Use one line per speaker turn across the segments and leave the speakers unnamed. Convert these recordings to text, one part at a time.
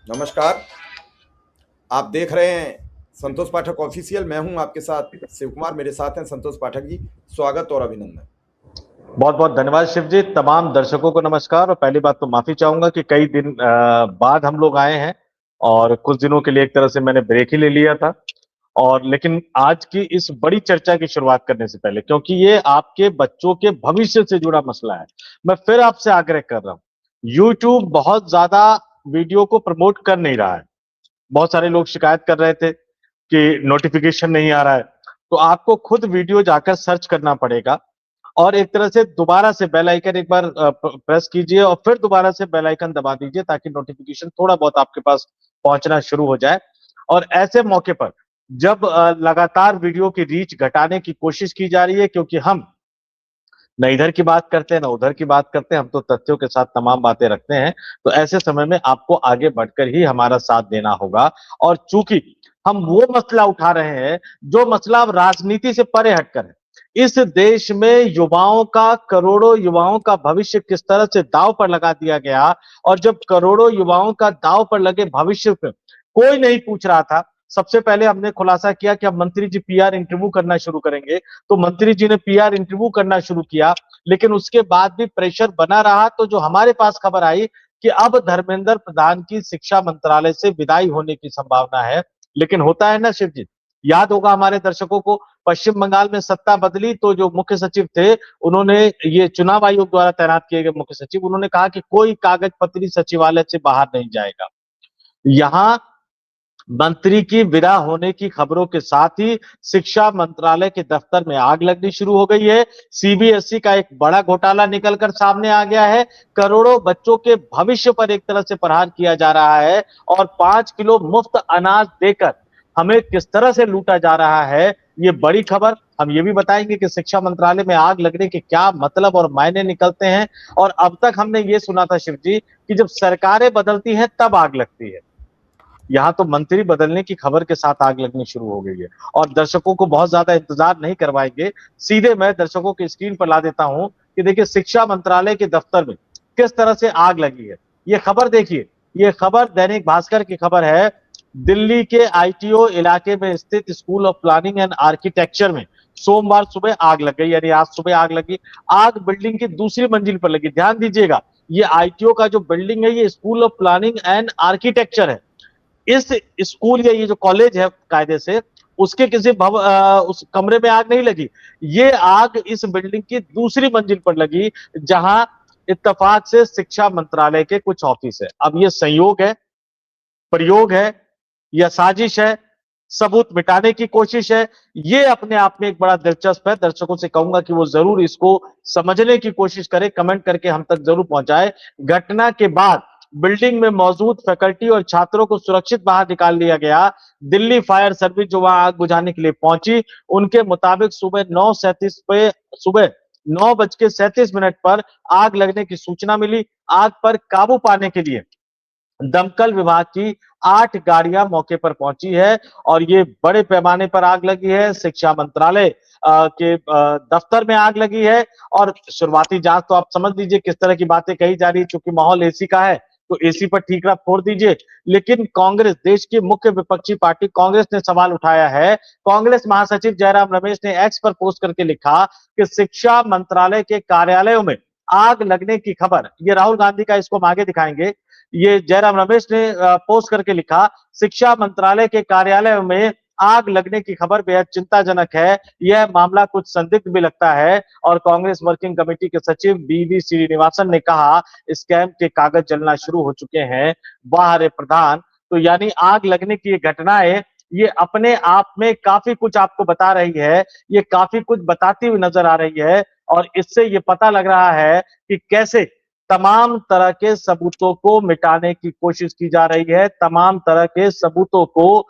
नमस्कार। आप देख रहे हैं संतोष पाठक ऑफिशियल। मैं हूं आपके साथ शिव कुमार। मेरे साथ हैं संतोष पाठक जी। स्वागत और अभिनंदन।
बहुत बहुत धन्यवाद शिव जी। तमाम दर्शकों को नमस्कार। और पहली बात तो माफी चाहूंगा कि कई दिन बाद हम लोग आए हैं और कुछ दिनों के लिए एक तरह से मैंने ब्रेक ही ले लिया था। और लेकिन आज की इस बड़ी चर्चा की शुरुआत करने से पहले, क्योंकि ये आपके बच्चों के भविष्य से जुड़ा मसला है, मैं फिर आपसे आग्रह कर रहा हूं। यूट्यूब बहुत ज्यादा वीडियो को प्रमोट कर नहीं रहा है। बहुत सारे लोग शिकायत कर रहे थे कि नोटिफिकेशन नहीं आ रहा है। तो आपको खुद वीडियो जाकर सर्च करना पड़ेगा और एक तरह से दोबारा से बेल आइकन एक बार प्रेस कीजिए और फिर दोबारा से बेल आइकन दबा दीजिए ताकि नोटिफिकेशन थोड़ा बहुत आपके पास पहुंचना शुरू हो जाए। और ऐसे मौके पर जब लगातार वीडियो की रीच घटाने की कोशिश की जा रही है, क्योंकि हम न इधर की बात करते हैं न उधर की बात करते हैं, हम तो तथ्यों के साथ तमाम बातें रखते हैं, तो ऐसे समय में आपको आगे बढ़कर ही हमारा साथ देना होगा। और चूंकि हम वो मसला उठा रहे हैं जो मसला अब राजनीति से परे हटकर है। इस देश में युवाओं का, करोड़ों युवाओं का भविष्य किस तरह से दांव पर लगा दिया गया। और जब करोड़ों युवाओं का दांव पर लगे भविष्य पे कोई नहीं पूछ रहा था, सबसे पहले हमने खुलासा किया कि अब मंत्री जी पीआर इंटरव्यू करना शुरू करेंगे। तो मंत्री जी ने पीआर इंटरव्यू करना शुरू किया, लेकिन उसके बाद भी प्रेशर बना रहा। तो जो हमारे पास खबर आई कि अब धर्मेंद्र प्रधान की शिक्षा मंत्रालय से विदाई होने की संभावना है। लेकिन होता है ना शिव जी, याद होगा हमारे दर्शकों को, पश्चिम बंगाल में सत्ता बदली तो जो मुख्य सचिव थे, उन्होंने, ये चुनाव आयोग द्वारा तैनात किए गए मुख्य सचिव, उन्होंने कहा कि कोई कागज पत्री सचिवालय से बाहर नहीं जाएगा। यहां मंत्री की विदा होने की खबरों के साथ ही शिक्षा मंत्रालय के दफ्तर में आग लगनी शुरू हो गई है। सीबीएसई का एक बड़ा घोटाला निकलकर सामने आ गया है। करोड़ों बच्चों के भविष्य पर एक तरह से प्रहार किया जा रहा है और 5 किलो मुफ्त अनाज देकर हमें किस तरह से लूटा जा रहा है, ये बड़ी खबर। हम ये भी बताएंगे कि शिक्षा मंत्रालय में आग लगने के क्या मतलब और मायने निकलते हैं। और अब तक हमने ये सुना था शिव जी कि जब सरकारें बदलती हैं तब आग लगती है। यहाँ तो मंत्री बदलने की खबर के साथ आग लगनी शुरू हो गई है। और दर्शकों को बहुत ज्यादा इंतजार नहीं करवाएंगे, सीधे मैं दर्शकों की स्क्रीन पर ला देता हूं कि देखिए शिक्षा मंत्रालय के दफ्तर में किस तरह से आग लगी है। ये खबर देखिए, ये खबर दैनिक भास्कर की खबर है। दिल्ली के आईटीओ इलाके में स्थित school of planning and architecture में सोमवार सुबह आग लग गई, यानी आज सुबह आग लगी। आग बिल्डिंग की दूसरी मंजिल पर लगी। ध्यान दीजिएगा, ये आईटीओ का जो बिल्डिंग है, ये school of planning and architecture है। इस स्कूल या ये जो कॉलेज है कायदे से, उसके किसी उस कमरे में आग नहीं लगी। ये आग इस बिल्डिंग की दूसरी मंजिल पर लगी, जहां इत्तेफाक से शिक्षा मंत्रालय के कुछ ऑफिस है। अब ये संयोग है, प्रयोग है या साजिश है, सबूत मिटाने की कोशिश है, ये अपने आप में एक बड़ा दिलचस्प है। दर्शकों से कहूंगा कि वो जरूर इसको समझने की कोशिश करें, कमेंट करके हम तक जरूर पहुंचाए। घटना के बाद बिल्डिंग में मौजूद फैकल्टी और छात्रों को सुरक्षित बाहर निकाल लिया गया। दिल्ली फायर सर्विस जो वहां आग बुझाने के लिए पहुंची, उनके मुताबिक सुबह 9:37 पर आग लगने की सूचना मिली। आग पर काबू पाने के लिए दमकल विभाग की 8 गाड़ियां मौके पर पहुंची है और ये बड़े पैमाने पर आग लगी है। शिक्षा मंत्रालय के दफ्तर में आग लगी है। और शुरुआती जांच तो आप समझ लीजिए किस तरह की बातें कही जा रही है। चूंकि माहौल एसी का है तो एसी पर ठीकरा फोड़ दीजिए। लेकिन कांग्रेस, देश की मुख्य विपक्षी पार्टी कांग्रेस ने सवाल उठाया है। कांग्रेस महासचिव जयराम रमेश ने एक्स पर पोस्ट करके लिखा कि शिक्षा मंत्रालय के कार्यालयों में आग लगने की खबर, ये राहुल गांधी का, इसको हम आगे दिखाएंगे। ये जयराम रमेश ने पोस्ट करके लिखा, शिक्षा मंत्रालय के कार्यालय में आग लगने की खबर बेहद चिंताजनक है। यह मामला कुछ संदिग्ध भी लगता है। और कांग्रेस वर्किंग कमेटी के सचिव बीवी श्रीनिवासन ने कहा, स्कैम के कागज जलना शुरू हो चुके हैं। वाह रे प्रधान। तो यानी आग लगने की ये घटनाएं, ये अपने आप में काफी कुछ आपको बता रही है, ये काफी कुछ बताती हुई नजर आ रही है। और इससे ये पता लग रहा है कि कैसे तमाम तरह के सबूतों को मिटाने की कोशिश की जा रही है, तमाम तरह के सबूतों को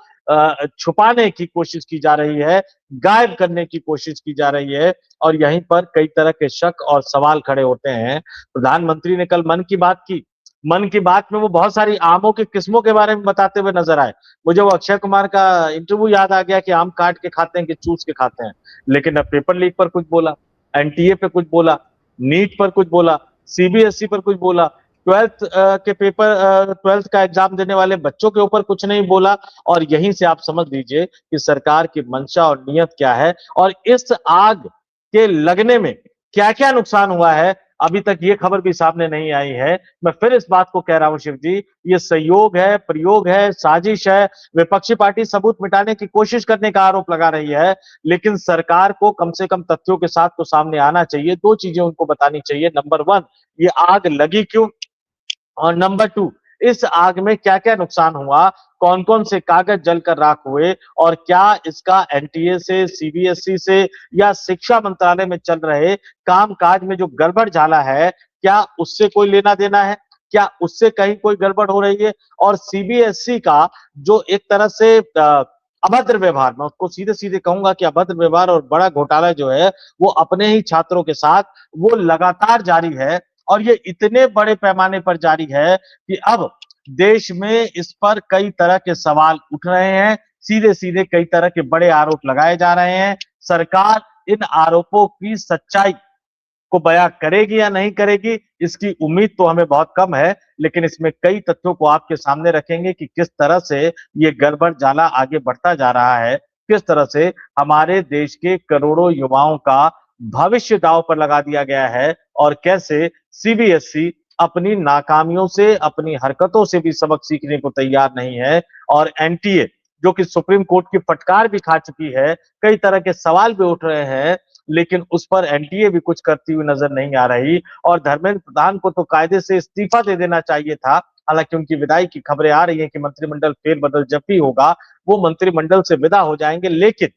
छुपाने की कोशिश की जा रही है, गायब करने की कोशिश की जा रही है। और यहीं पर कई तरह के शक और सवाल खड़े होते हैं। प्रधानमंत्री ने कल मन की बात की। मन की बात में वो बहुत सारी आमों की किस्मों के बारे में बताते हुए नजर आए। मुझे वो अक्षय कुमार का इंटरव्यू याद आ गया कि आम काट के खाते हैं कि चूस के खाते हैं। लेकिन अब पेपर लीक पर कुछ बोला, एनटीए पे कुछ बोला, नीट पर कुछ बोला, सीबीएसई पर कुछ बोला। ट्वेल्थ के पेपर, ट्वेल्थ का एग्जाम देने वाले बच्चों के ऊपर कुछ नहीं बोला। और यहीं से आप समझ लीजिए कि सरकार की मंशा और नियत क्या है, और इस आग के लगने में क्या क्या नुकसान हुआ है अभी तक ये खबर भी सामने नहीं आई है। मैं फिर इस बात को कह रहा हूं शिव जी, ये सहयोग है, प्रयोग है, साजिश है। विपक्षी पार्टी सबूत मिटाने की कोशिश करने का आरोप लगा रही है, लेकिन सरकार को कम से कम तथ्यों के साथ तो सामने आना चाहिए। दो चीजें उनको बतानी चाहिए, नंबर वन, ये आग लगी क्यों, और नंबर टू, इस आग में क्या क्या नुकसान हुआ, कौन कौन से कागज जलकर राख हुए, और क्या इसका एनटीए से, सीबीएसई से या शिक्षा मंत्रालय में चल रहे कामकाज में जो गड़बड़ झाला है, क्या उससे कोई लेना देना है, क्या उससे कहीं कोई गड़बड़ हो रही है। और सीबीएसई का जो एक तरह से अभद्र व्यवहार, मैं उसको सीधे सीधे कहूंगा कि अभद्र व्यवहार और बड़ा घोटाला जो है वो अपने ही छात्रों के साथ वो लगातार जारी है, और ये इतने बड़े पैमाने पर जारी है कि अब देश में इस पर कई तरह के सवाल उठ रहे हैं, सीधे सीधे कई तरह के बड़े आरोप लगाए जा रहे हैं। सरकार इन आरोपों की सच्चाई को बयां करेगी या नहीं करेगी, इसकी उम्मीद तो हमें बहुत कम है, लेकिन इसमें कई तथ्यों को आपके सामने रखेंगे कि किस तरह से ये गड़बड़ जाला आगे बढ़ता जा रहा है, किस तरह से हमारे देश के करोड़ों युवाओं का भविष्य दांव पर लगा दिया गया है, और कैसे सीबीएसई अपनी नाकामियों से, अपनी हरकतों से भी सबक सीखने को तैयार नहीं है, और एनटीए जो कि सुप्रीम कोर्ट की फटकार भी खा चुकी है, कई तरह के सवाल भी उठ रहे हैं, लेकिन उस पर एनटीए भी कुछ करती हुई नजर नहीं आ रही। और धर्मेंद्र प्रधान को तो कायदे से इस्तीफा दे देना चाहिए था, हालांकि उनकी विदाई की खबरें आ रही हैं कि मंत्रिमंडल फेरबदल जब भी होगा वो मंत्रिमंडल से विदा हो जाएंगे, लेकिन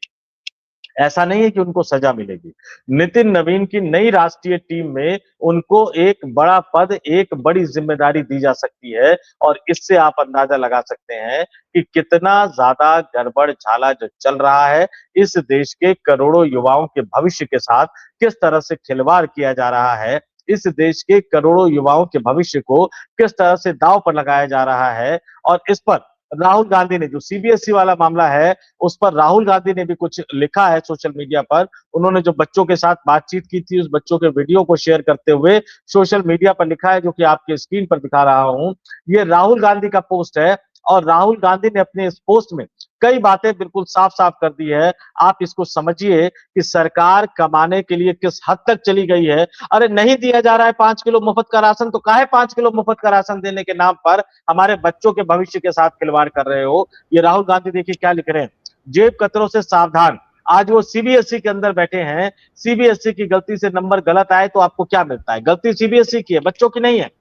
ऐसा नहीं है कि उनको सजा मिलेगी। नितिन नवीन की नई राष्ट्रीय टीम में उनको एक बड़ा पद, एक बड़ी जिम्मेदारी दी जा सकती है, और इससे आप अंदाजा लगा सकते हैं कि कितना ज्यादा गड़बड़ झाला जो चल रहा है, इस देश के करोड़ों युवाओं के भविष्य के साथ किस तरह से खिलवाड़ किया जा रहा है, इस देश के करोड़ों युवाओं के भविष्य को किस तरह से दांव पर लगाया जा रहा है। और इस पर राहुल गांधी ने, जो सीबीएसई वाला मामला है, उस पर राहुल गांधी ने भी कुछ लिखा है सोशल मीडिया पर। उन्होंने जो बच्चों के साथ बातचीत की थी, उस बच्चों के वीडियो को शेयर करते हुए सोशल मीडिया पर लिखा है, जो कि आपके स्क्रीन पर दिखा रहा हूं। ये राहुल गांधी का पोस्ट है, और राहुल गांधी ने अपने इस पोस्ट में कई बातें बिल्कुल साफ साफ कर दी है। आप इसको समझिए कि सरकार कमाने के लिए किस हद तक चली गई है। अरे नहीं दिया जा रहा है 5 किलो मुफ्त का राशन, तो काहे 5 किलो मुफ्त का राशन देने के नाम पर हमारे बच्चों के भविष्य के साथ खिलवाड़ कर रहे हो। ये राहुल गांधी देखिए क्या लिख रहे हैं, जेब कतरों से सावधान। आज वो सीबीएसई के अंदर बैठे हैं, सीबीएसई की गलती से नंबर गलत आए तो आपको क्या मिलता है, गलती सीबीएसई की है, बच्चों की नहीं है।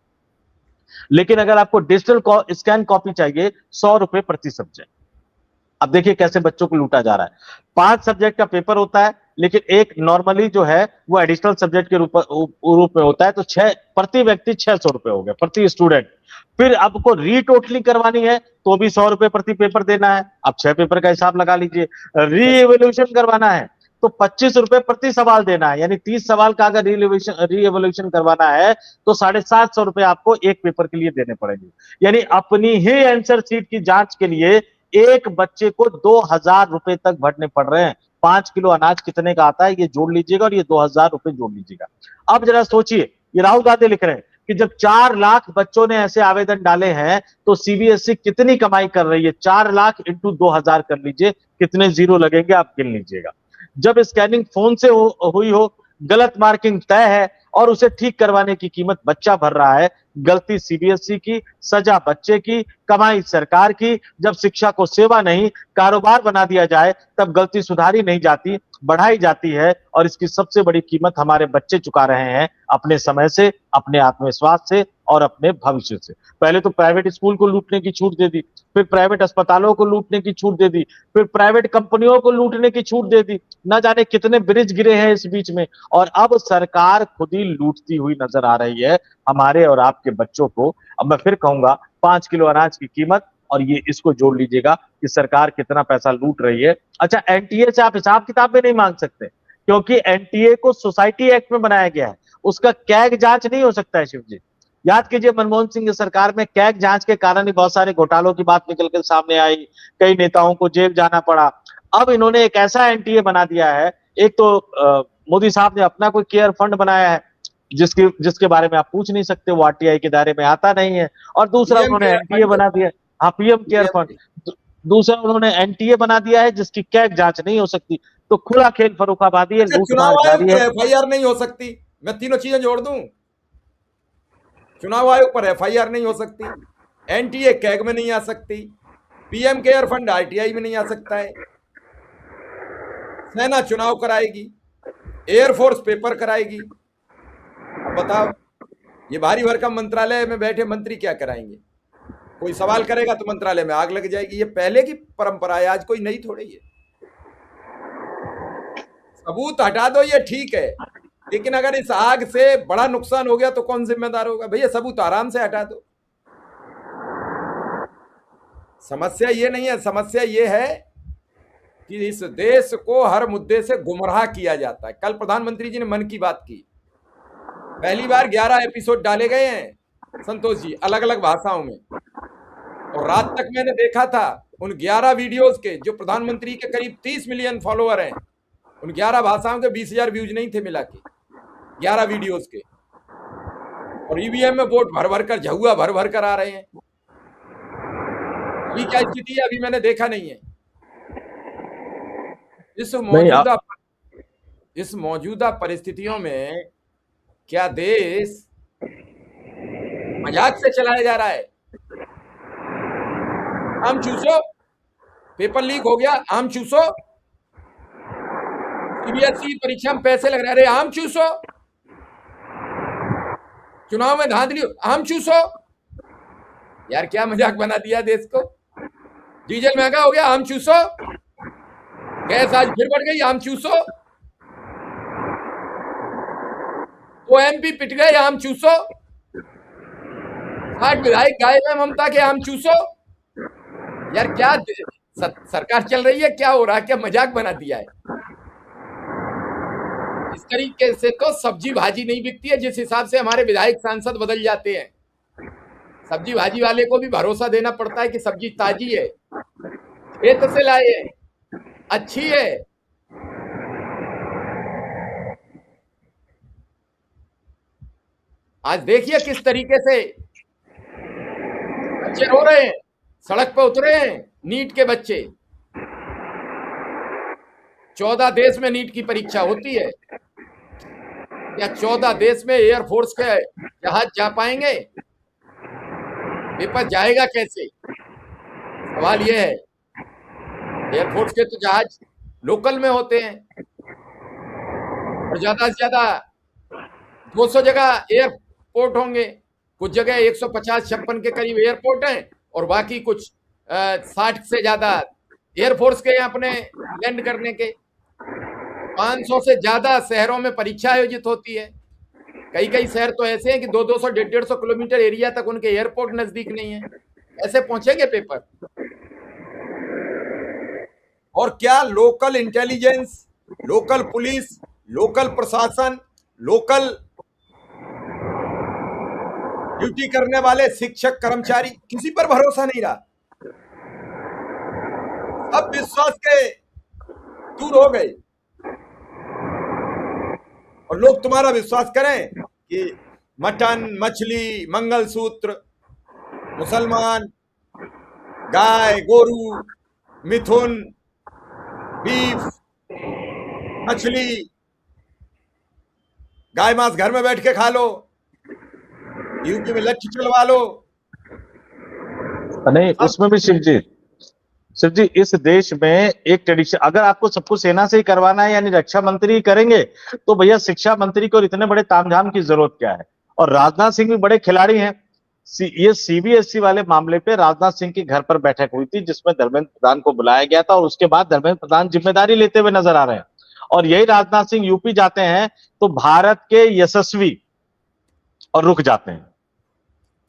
लेकिन अगर आपको डिजिटल स्कैन कॉपी चाहिए, 100 रुपए प्रति सब्जेक्ट। अब देखिए कैसे बच्चों को लूटा जा रहा है। 5 सब्जेक्ट का पेपर होता है, लेकिन एक नॉर्मली जो है वो एडिशनल सब्जेक्ट के रूप में होता है, तो 6 प्रति व्यक्ति 600 रुपए हो गए प्रति स्टूडेंट। फिर आपको रीटोटलिंग करवानी है तो भी 100 रुपए प्रति पेपर देना है। अब 6 पेपर का हिसाब लगा लीजिए। री एवोल्यूशन करवाना है तो 25 रुपए प्रति सवाल देना है, यानी 30 सवाल का अगर री एवोल्यूशन करवाना है तो 750 रुपए आपको एक पेपर के लिए देने पड़ेंगे। यानी अपनी ही आंसर शीट की जांच के लिए एक बच्चे को 2000 रुपए तक भरने पड़ रहे हैं। 5 किलो अनाज कितने का आता है ये जोड़ लीजिएगा, और ये 2000 रुपए जोड़ लीजिएगा। अब जरा सोचिए, ये राहुल गांधी लिख रहे हैं कि जब 4 लाख बच्चों ने ऐसे आवेदन डाले हैं तो सीबीएसई कितनी कमाई कर रही है। 4 लाख इंटू 2000 कर लीजिए, कितने जीरो लगेंगे आप गिन लीजिएगा। जब स्कैनिंग फोन से हुई हो, गलत मार्किंग तय है, और उसे ठीक करवाने की कीमत बच्चा भर रहा है। गलती सीबीएसई की, सजा बच्चे की, कमाई सरकार की। जब शिक्षा को सेवा नहीं कारोबार बना दिया जाए तब गलती सुधारी नहीं जाती, बढ़ाई जाती है, और इसकी सबसे बड़ी कीमत हमारे बच्चे चुका रहे हैं, अपने समय से, अपने आत्मविश्वास से, और अपने भविष्य से। पहले तो प्राइवेट स्कूल को लूटने की छूट दे दी, फिर प्राइवेट अस्पतालों को लूटने की छूट दे दी, फिर प्राइवेट कंपनियों को लूटने की छूट दे दी। न जाने कितने ब्रिज गिरे हैं इस बीच में, और अब सरकार खुद ही लूटती हुई नजर आ रही है हमारे और आपके बच्चों को। अब मैं फिर कहूंगा, 5 किलो अनाज की कीमत, और ये इसको जोड़ लीजिएगा कि सरकार कितना पैसा लूट रही है। अच्छा, एनटीए से आप हिसाब किताब भी नहीं मांग सकते, क्योंकि एनटीए को सोसाइटी एक्ट में बनाया गया है, उसका कैग जांच नहीं हो सकता है। शिव जी, याद कीजिए, मनमोहन सिंह की सरकार में कैग जांच के कारण ही बहुत सारे घोटालों की बात निकल कर सामने आई, कई नेताओं को जेल जाना पड़ा। अब इन्होंने एक ऐसा एनटीए बना दिया है, एक तो मोदी साहब ने अपना कोई केयर फंड बनाया है, जिसके बारे में आप पूछ नहीं सकते, वो आरटीआई के दायरे में आता नहीं है। और दूसरा
पीएम
उन्होंने
केयर
एनटीए
फंड,
बना दिया। हाँ, पीएम केयर फंड। दूसरा उन्होंने एनटीए बना दिया है जिसकी कैग जांच नहीं हो सकती। तो खुला खेल फर्रुखाबादी है,
अच्छा,
लूटमार
चुनाव आयोग
जारी
पर
है।
एफआईआर नहीं हो सकती, मैं तीनों चीजें जोड़ दूं। चुनाव आयोग पर एफआईआर नहीं हो सकती, एनटीए कैग में नहीं आ सकती, पीएम केयर फंड आरटीआई में नहीं आ सकता है, सेना चुनाव कराएगी, एयरफोर्स पेपर कराएगी। अब बताओ, ये भारी भरकम मंत्रालय में बैठे मंत्री क्या कराएंगे? कोई सवाल करेगा तो मंत्रालय में आग लग जाएगी। ये पहले की परंपरा है, आज कोई नई थोड़ी है। सबूत हटा दो ये ठीक है, लेकिन अगर इस आग से बड़ा नुकसान हो गया तो कौन जिम्मेदार होगा? भैया सबूत आराम से हटा दो। समस्या ये नहीं है, समस्या ये है कि इस देश को हर मुद्दे से गुमराह किया जाता है। कल प्रधानमंत्री जी ने मन की बात की, पहली बार 11 एपिसोड डाले गए हैं संतोष जी, अलग अलग भाषाओं में। और रात तक मैंने देखा था उन 11 वीडियोस के, जो प्रधानमंत्री के करीब 30 मिलियन फॉलोअर हैं, उन 11 भाषाओं के 20,000 व्यूज नहीं थे मिला के, 11 वीडियोस के। और ईवीएम में वोट भर भर कर, झहुआ भर भर कर आ रहे हैं। अभी क्या स्थिति है अभी मैंने देखा नहीं है। इस मौजूदा परिस्थितियों में क्या देश मजाक से चलाया जा रहा है? आम चूसो, पेपर लीक हो गया, आम चूसो। सीबीएसई परीक्षा में पैसे लग रहे हैं, आम चूसो। चुनाव में धांधली, आम चूसो। यार क्या मजाक बना दिया देश को। डीजल महंगा हो गया, आम चूसो। गैस आज फिर बढ़ गई, आम चूसो। तो एमपी पिट गए, आम चूसो। 8 विधायक गायब है ममता के, आम चूसो। यार क्या सरकार चल रही है, क्या हो रहा है, क्या मजाक बना दिया है? इस तरीके से तो सब्जी भाजी नहीं बिकती है, जिस हिसाब से हमारे विधायक सांसद बदल जाते हैं। सब्जी भाजी वाले को भी भरोसा देना पड़ता है कि सब्जी ताजी है, खेत से लाए है, अच्छी है। आज देखिए किस तरीके से बच्चे रो रहे हैं, सड़क पर उतरे हैं नीट के बच्चे। 14 देश में नीट की परीक्षा होती है, क्या 14 देश में एयरफोर्स के जहाज जा पाएंगे? पेपर जाएगा कैसे? सवाल यह है। एयरफोर्स के तो जहाज लोकल में होते हैं, और ज्यादा से ज्यादा 200 जगह एयरपोर्ट होंगे। कुछ जगह 150-56 के करीब एयरपोर्ट हैं, और बाकी कुछ 60 से ज्यादा एयरफोर्स के अपने लैंड करने के। 500 से ज्यादा शहरों में परीक्षा आयोजित होती है। कई कई शहर तो ऐसे हैं कि 200 150 किलोमीटर एरिया तक उनके एयरपोर्ट नजदीक नहीं है। ऐसे पहुंचेंगे पेपर? और क्या local intelligence, local police, local प्रशासन, लोकल ड्यूटी करने वाले शिक्षक कर्मचारी, किसी पर भरोसा नहीं रहा। अब विश्वास के दूर हो गए, और लोग तुम्हारा विश्वास करें कि मटन, मछली, मंगलसूत्र, मुसलमान, गाय, गोरू, मिथुन, बीफ, मछली, गाय मांस घर में बैठ के खा लो, यूपी में लट्ठी चलवा लो।
नहीं, उसमें भी शिव जी इस देश में एक ट्रेडिशन, अगर आपको सब कुछ सेना से ही करवाना है, यानी रक्षा मंत्री ही करेंगे, तो भैया शिक्षा मंत्री को इतने बड़े तामझाम की जरूरत क्या है? और राजनाथ सिंह भी बड़े खिलाड़ी हैं। ये सीबीएसई वाले मामले पे राजनाथ सिंह की घर पर बैठक हुई थी, जिसमें धर्मेंद्र प्रधान को बुलाया गया था, और उसके बाद धर्मेंद्र प्रधान जिम्मेदारी लेते हुए नजर आ रहे हैं। और यही राजनाथ सिंह यूपी जाते हैं तो भारत के यशस्वी और रुक जाते हैं।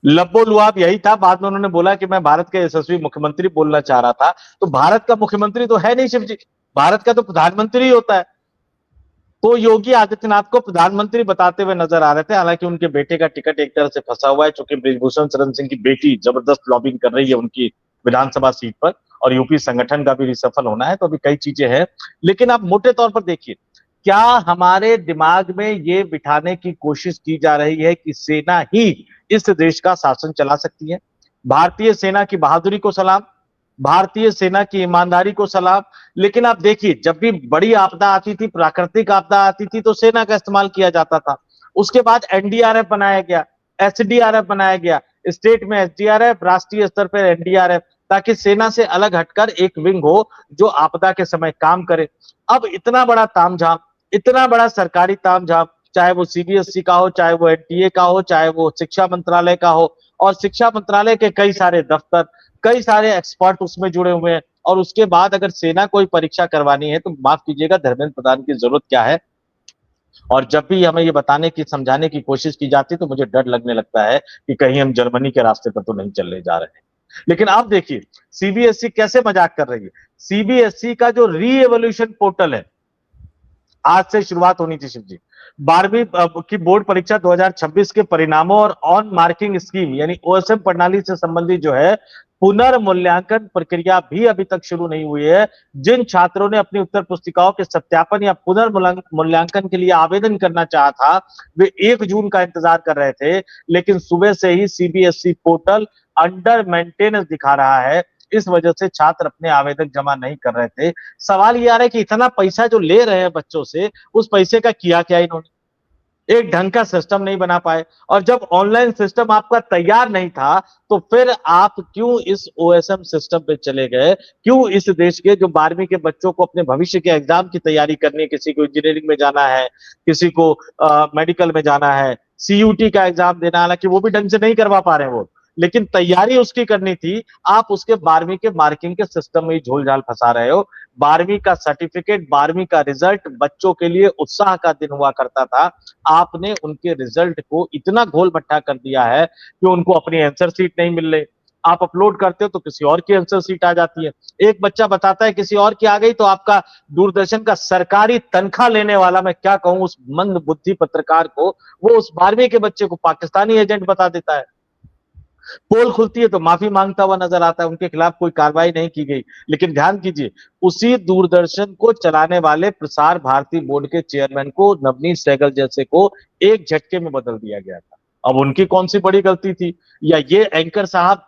लब्बो लुआब यही था। बाद में उन्होंने बोला कि मैं भारत के यशस्वी मुख्यमंत्री बोलना चाह रहा था। तो भारत का मुख्यमंत्री तो है नहीं शिव जी, भारत का तो प्रधानमंत्री ही होता है। तो योगी आदित्यनाथ को प्रधानमंत्री बताते हुए नजर आ रहे थे। हालांकि उनके बेटे का टिकट एक तरह से फंसा हुआ है, चूंकि बृजभूषण शरण सिंह की बेटी जबरदस्त लॉबिंग कर रही है उनकी विधानसभा सीट पर, और यूपी संगठन का भी रिसफल होना है, तो अभी कई चीजें हैं। लेकिन आप मोटे तौर पर देखिए, क्या हमारे दिमाग में ये बिठाने की कोशिश की जा रही है कि सेना ही इस देश का शासन चला सकती है? भारतीय सेना की बहादुरी को सलाम, भारतीय सेना की ईमानदारी को सलाम। लेकिन आप देखिए, जब भी बड़ी आपदा आती थी, प्राकृतिक आपदा आती थी, तो सेना का इस्तेमाल किया जाता था। उसके बाद एनडीआरएफ बनाया गया, एसडीआरएफ बनाया गया, स्टेट में एसडीआरएफ, राष्ट्रीय स्तर पर एनडीआरएफ, ताकि सेना से अलग हटकर एक विंग हो जो आपदा के समय काम करे। अब इतना बड़ा तामझाम, इतना बड़ा सरकारी तामझाम, चाहे वो सीबीएसई का हो, चाहे वो एनटीए का हो, चाहे वो शिक्षा मंत्रालय का हो, और शिक्षा मंत्रालय के कई सारे दफ्तर, कई सारे एक्सपर्ट उसमें जुड़े हुए हैं। और उसके बाद अगर सेना कोई परीक्षा करवानी है, तो माफ कीजिएगा, धर्मेंद्र प्रधान की जरूरत क्या है? और जब भी हमें ये बताने की, समझाने की कोशिश की जाती है, तो मुझे डर लगने लगता है कि कहीं हम जर्मनी के रास्ते पर तो नहीं चलने जा रहे हैं। लेकिन आप देखिए, सीबीएसई कैसे मजाक कर रही है। सीबीएसई का जो री एवोल्यूशन पोर्टल है, आज से शुरुआत होनी थी शिव जी। 12वीं की बोर्ड परीक्षा 2026 के परिणामों और ऑन मार्किंग स्कीम यानी ओएसएम प्रणाली से संबंधित जो है पुनर्मूल्यांकन प्रक्रिया भी अभी तक शुरू नहीं हुई है। जिन छात्रों ने अपनी उत्तर पुस्तिकाओं के सत्यापन या पुनर्मूल्यांकन के लिए आवेदन करना चाहा था, वे 1 जून का इंतजार कर रहे थे। लेकिन सुबह से ही सीबीएसई पोर्टल अंडर मेंटेनेंस दिखा रहा है। इस वजह से छात्र अपने आवेदन जमा नहीं कर रहे थे। सवाल ये आ रहा है कि इतना पैसा जो ले रहे हैं बच्चों से, उस पैसे का किया क्या इन्होंने? एक ढंग का सिस्टम नहीं बना पाए। और जब ऑनलाइन सिस्टम आपका तैयार नहीं था, तो फिर आप क्यों इस ओएसएम सिस्टम पे चले गए? क्यों इस देश के जो 12वीं के बच्चों को अपने भविष्य के एग्जाम की तैयारी करनी है, किसी को इंजीनियरिंग में जाना है, किसी को मेडिकल में जाना है, सीयूटी का एग्जाम देना, हालांकि वो भी ढंग से नहीं करवा पा रहे हैं वो, लेकिन तैयारी उसकी करनी थी, आप उसके 12वीं के मार्किंग के सिस्टम में ही झोल झाल फंसा रहे हो। 12वीं का सर्टिफिकेट, 12वीं का रिजल्ट बच्चों के लिए उत्साह का दिन हुआ करता था। आपने उनके रिजल्ट को इतना घोल मट्ठा कर दिया है कि उनको अपनी आंसर सीट नहीं मिल रही। आप अपलोड करते हो तो किसी और की आंसर सीट आ जाती है। एक बच्चा बताता है किसी और की आ गई, तो आपका दूरदर्शन का सरकारी तनख्वाह लेने वाला, मैं क्या कहूं उस मंद बुद्धि पत्रकार को, वो उस 12वीं के बच्चे को पाकिस्तानी एजेंट बता देता है। पोल खुलती है तो माफी मांगता हुआ नजर आता है, उनके खिलाफ कोई कार्रवाई नहीं की गई। लेकिन ध्यान कीजिए, उसी दूरदर्शन को चलाने वाले प्रसार भारती बोर्ड के चेयरमैन को, नवनीत सहगल जैसे को, एक झटके में बदल दिया गया था। अब उनकी कौन सी बड़ी गलती थी? या ये एंकर साहब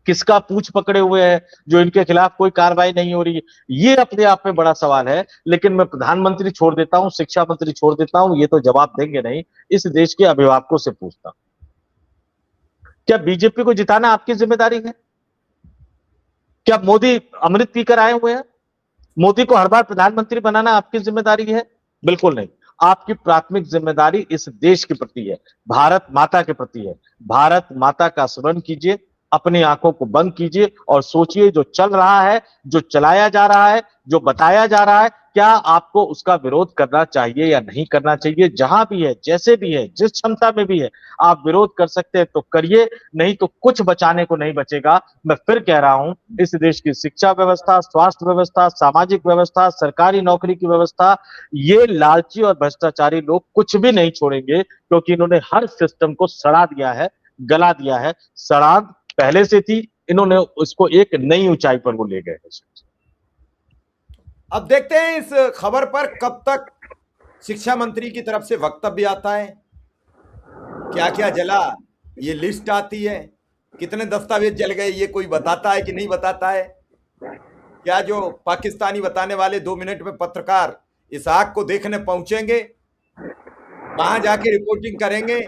किसका पूछ पकड़े हुए हैं जो इनके खिलाफ कोई कार्रवाई नहीं हो रही है? ये अपने आप में बड़ा सवाल है। लेकिन मैं प्रधानमंत्री छोड़ देता हूं, शिक्षा मंत्री छोड़ देता हूं, ये तो जवाब देंगे नहीं। इस देश के अभिभावकों से पूछता हूं, क्या बीजेपी को जिताना आपकी जिम्मेदारी है? क्या मोदी अमृत पीकर आए हुए हैं? मोदी को हर बार प्रधानमंत्री बनाना आपकी जिम्मेदारी है? बिल्कुल नहीं। आपकी प्राथमिक जिम्मेदारी इस देश के प्रति है, भारत माता के प्रति है। भारत माता का स्मरण कीजिए, अपनी आंखों को बंद कीजिए और सोचिए, जो चल रहा है, जो चलाया जा रहा है, जो बताया जा रहा है, क्या आपको उसका विरोध करना चाहिए या नहीं करना चाहिए? जहां भी है, जैसे भी है, जिस क्षमता में भी है, आप विरोध कर सकते हैं तो करिए, नहीं तो कुछ बचाने को नहीं बचेगा। मैं फिर कह रहा हूं, इस देश की शिक्षा व्यवस्था, स्वास्थ्य व्यवस्था, सामाजिक व्यवस्था, सरकारी नौकरी की व्यवस्था, ये लालची और भ्रष्टाचारी लोग कुछ भी नहीं छोड़ेंगे, क्योंकि इन्होंने हर सिस्टम को सड़ा दिया है, गला दिया है। सड़ांध पहले से थी, इन्होंने उसको एक नई ऊंचाई पर वो ले गए हैं।
अब देखते हैं इस खबर पर कब तक शिक्षा मंत्री की तरफ से वक्तव्य आता है, क्या क्या जला ये लिस्ट आती है, कितने दस्तावेज जल गए ये कोई बताता है कि नहीं बताता है? क्या जो पाकिस्तानी बताने वाले 2 मिनट में पत्रकार इस आग को देखने पहुंचेंगे, वहां जाके रिपोर्टिंग करेंगे,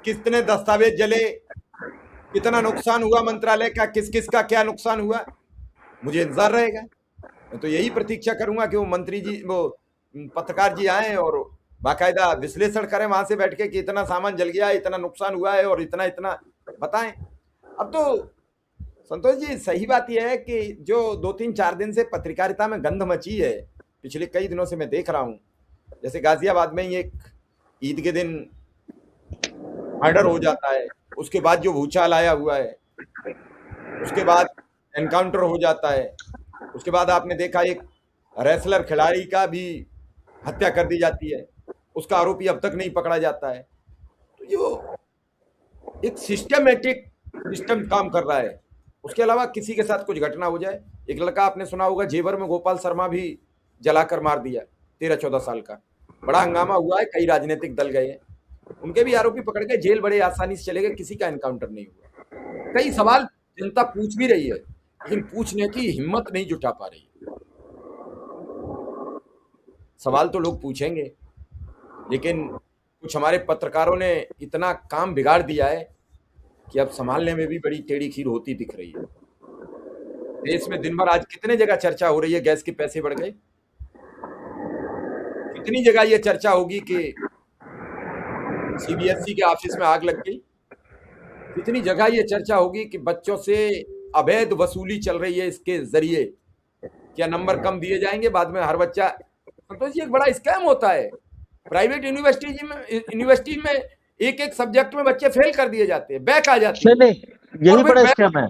कितने दस्तावेज जले, कितना नुकसान हुआ मंत्रालय का, किस किस का क्या नुकसान हुआ? मुझे इंतजार रहेगा। मैं तो यही प्रतीक्षा करूंगा कि वो मंत्री जी, वो पत्रकार जी आए और बाकायदा विश्लेषण करें वहां से बैठ के कि इतना सामान जल गया, इतना नुकसान हुआ है और इतना इतना बताएं। अब तो संतोष जी सही बात यह है कि जो 2-3-4 दिन से पत्रकारिता में गंध मची है, पिछले कई दिनों से मैं देख रहा हूं, जैसे गाजियाबाद में ही एक ईद के दिन मर्डर हो जाता है, उसके बाद जो भूचाल आया हुआ है, उसके बाद एनकाउंटर हो जाता है, उसके बाद आपने देखा एक रेसलर खिलाड़ी का भी हत्या कर दी जाती है, उसका आरोपी अब तक नहीं पकड़ा जाता है। तो जो एक सिस्टमेटिक सिस्टम काम कर रहा है, उसके अलावा किसी के साथ कुछ घटना हो जाए। एक लड़का आपने सुना होगा जेवर में, गोपाल शर्मा भी जलाकर मार दिया, 13-14 साल का। बड़ा हंगामा हुआ है, कई राजनीतिक दल गए हैं, उनके भी आरोपी पकड़ गए, जेल बड़े आसानी से चले गए, किसी का एनकाउंटर नहीं हुआ। कई सवाल जनता पूछ भी रही है, लेकिन पूछने की हिम्मत नहीं जुटा पा रही है। सवाल तो लोग पूछेंगे, लेकिन कुछ हमारे पत्रकारों ने इतना काम बिगाड़ दिया है कि अब संभालने में भी बड़ी टेढ़ी खीर होती दिख रही है। देश में दिन भर आज कितने जगह चर्चा हो रही है, गैस के पैसे बढ़ गए। कितनी जगह ये चर्चा होगी कि सीबीएसई के ऑफिस में आग लग गई। कितनी जगह ये चर्चा होगी कि बच्चों से अवैध वसूली चल रही है, इसके जरिए क्या नंबर कम दिए जाएंगे, बाद में हर बच्चा। संतोष जी, एक बड़ा स्कैम होता है। प्राइवेट यूनिवर्सिटी में एक एक सब्जेक्ट में बच्चे फेल कर दिए जाते हैं, बैक आ जाती है।
नहीं नहीं, यही बड़ा स्कैम है।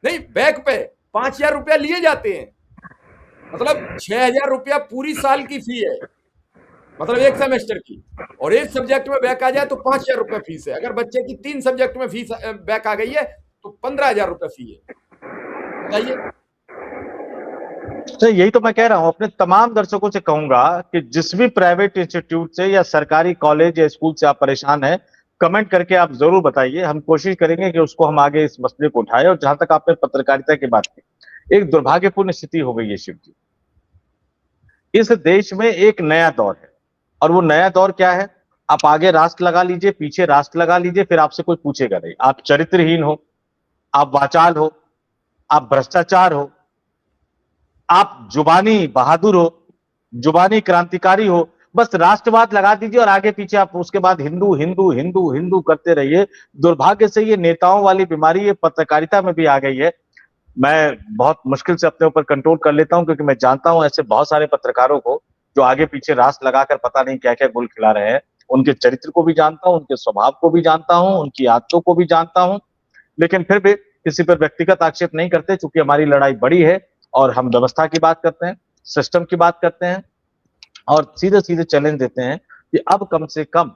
नहीं, बैक पे 5,000 रुपया लिए जाते हैं, मतलब 6,000 रुपया पूरी साल की फी है, मतलब एक सेमेस्टर की। और एक सब्जेक्ट में बैक आ जाए तो 5,000 रुपया फीस है। अगर बच्चे की 3 सब्जेक्ट में फीस बैक आ गई है तो 15,000 रुपया फी है। बताइए।
तो यही तो मैं कह रहा हूं, अपने तमाम दर्शकों से कहूंगा कि जिस भी प्राइवेट इंस्टीट्यूट से या सरकारी कॉलेज या स्कूल से आप परेशान हैं, कमेंट करके आप जरूर बताइए। हम कोशिश करेंगे कि उसको हम आगे इस मसले को उठाएं। और जहां तक आपने पत्रकारिता की बात की, एक दुर्भाग्यपूर्ण स्थिति हो गई है शिव जी। इस देश में एक नया दौर है, और वो नया दौर क्या है? आप आगे राष्ट्र लगा लीजिए, पीछे राष्ट्र लगा लीजिए, फिर आपसे कोई पूछेगा नहीं। आप चरित्रहीन हो, आप वाचाल हो, आप भ्रष्टाचार हो, आप जुबानी बहादुर हो, जुबानी क्रांतिकारी हो, बस राष्ट्रवाद लगा दीजिए और आगे पीछे आप उसके बाद हिंदू हिंदू हिंदू हिंदू करते रहिए। दुर्भाग्य से ये नेताओं वाली बीमारी ये पत्रकारिता में भी आ गई है। मैं बहुत मुश्किल से अपने ऊपर कंट्रोल कर लेता हूं, क्योंकि मैं जानता हूं ऐसे बहुत सारे पत्रकारों को जो आगे पीछे रास्त लगाकर पता नहीं क्या क्या गुल खिला रहे हैं। उनके चरित्र को भी जानता हूं, उनके स्वभाव को भी जानता हूं, उनकी आदतों को भी जानता हूं, लेकिन फिर भी किसी पर व्यक्तिगत आक्षेप नहीं करते, क्योंकि हमारी लड़ाई बड़ी है और हम व्यवस्था की बात करते हैं, सिस्टम की बात करते हैं, और सीधे सीधे चैलेंज देते हैं कि अब कम से कम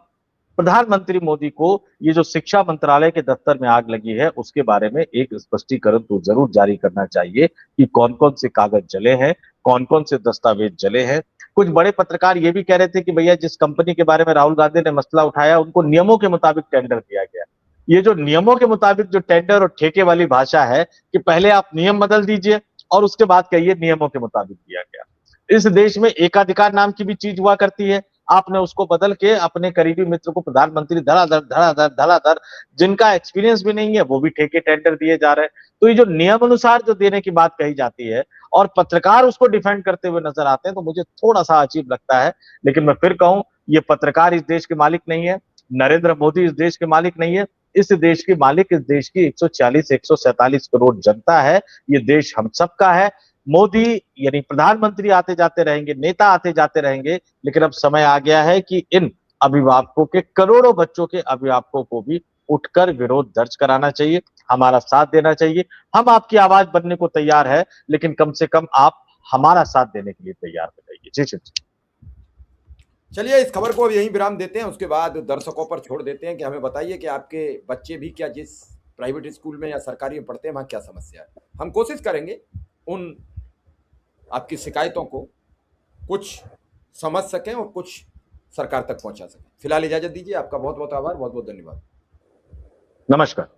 प्रधानमंत्री मोदी को ये जो शिक्षा मंत्रालय के दफ्तर में आग लगी है उसके बारे में एक स्पष्टीकरण तो जरूर जारी करना चाहिए कि कौन कौन से कागज जले हैं, कौन कौन से दस्तावेज जले हैं। कुछ बड़े पत्रकार ये भी कह रहे थे कि भैया जिस कंपनी के बारे में राहुल गांधी ने मसला उठाया उनको नियमों के मुताबिक टेंडर दिया गया। ये जो नियमों के मुताबिक जो टेंडर और ठेके वाली भाषा है कि पहले आप नियम बदल दीजिए और उसके बाद कहिए नियमों के मुताबिक दिया गया। इस देश में एकाधिकार नाम की भी चीज हुआ करती है, आपने उसको बदल के अपने करीबी मित्र को प्रधानमंत्री धड़ाधड़ धड़ाधड़ धड़ाधड़, जिनका एक्सपीरियंस भी नहीं है वो भी ठेके टेंडर दिए जा रहे हैं। तो ये जो नियम अनुसार जो देने की बात कही जाती है और पत्रकार उसको डिफेंड करते हुए नजर आते हैं, तो मुझे थोड़ा सा अजीब लगता है। लेकिन मैं फिर कहूं, ये पत्रकार इस देश के मालिक नहीं है, नरेंद्र मोदी इस देश के मालिक नहीं है। इस देश की मालिक इस देश की 140 147 करोड़ जनता है। ये देश हम सबका है। मोदी यानी प्रधानमंत्री आते जाते रहेंगे, नेता आते जाते रहेंगे, लेकिन अब समय आ गया है कि इन अभिभावकों के, करोड़ों बच्चों के अभिभावकों को भी उठकर विरोध दर्ज कराना चाहिए, हमारा साथ देना चाहिए। हम आपकी आवाज बनने को तैयार है, लेकिन कम से कम आप हमारा साथ देने के लिए तैयार हो जाइए। जी जी।
चलिए, इस खबर को अब यहीं विराम देते हैं, उसके बाद दर्शकों पर छोड़ देते हैं कि हमें बताइए कि आपके बच्चे भी क्या जिस प्राइवेट स्कूल में या सरकारी में पढ़ते हैं वहाँ क्या समस्या है। हम कोशिश करेंगे उन आपकी शिकायतों को कुछ समझ सकें और कुछ सरकार तक पहुंचा सकें। फिलहाल इजाजत दीजिए। आपका बहुत बहुत आभार, बहुत बहुत धन्यवाद।
नमस्कार।